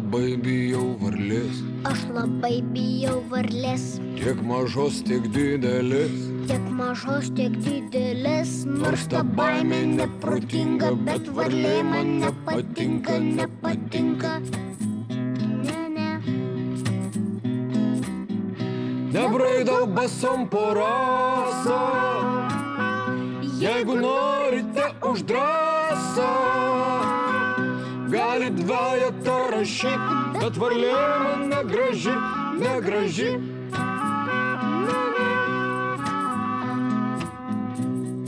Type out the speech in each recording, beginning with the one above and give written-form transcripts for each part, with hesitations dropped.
labai bijau varlės. Aš labai bijau varlės. Tiek mažos, tiek didelės. Tiek mažos, tiek didelės. Nors ta baimė neprotinga, bet varlė man nepatinka, nepatinka. Ne. Nebraidau basom po rasą. Jeigu norite už drąsą, galit dvejetą rašyt, bet varlė man negraži, negraži.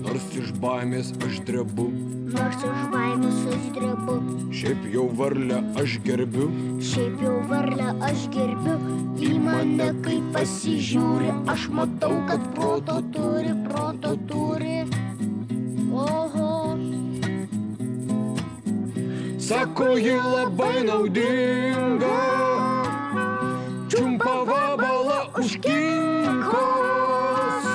Nors iš baimės aš drebu, Nors iš baimės aš drebu. šiaip jau varlę aš gerbiu. Šiaip jau varlę aš gerbiu. Į mane kaip pasižiūri, aš matau, kad proto turi, proto turi. Oho. Sako, ji labai naudinga, čiumpa vabalą už kinkos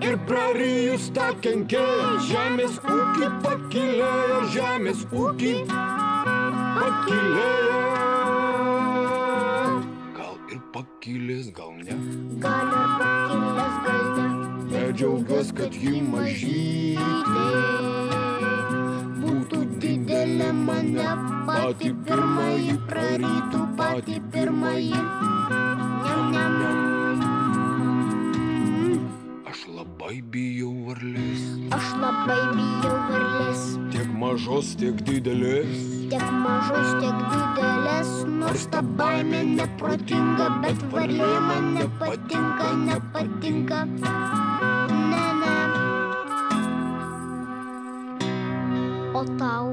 ir prarijus tą kenkėją. Žemės ūkį pakilėja, žemės ūkį pakilėja. Gal ir pakilės, gal ne. Gal ir pakilęs, gal ne. Nedžiaugiuos, kad ji mažytė. Būtų didelė mane pati pirmąjį prarytų, pati pirmąjį. Aš labai bijau varlės. Aš labai bijau varlės. Tiek mažos, tiek didelės. Tiek mažos, tiek didelės. Nors ta baimė neprotinga, bet varlė man nepatinka, nepatinka. Ne. O tau?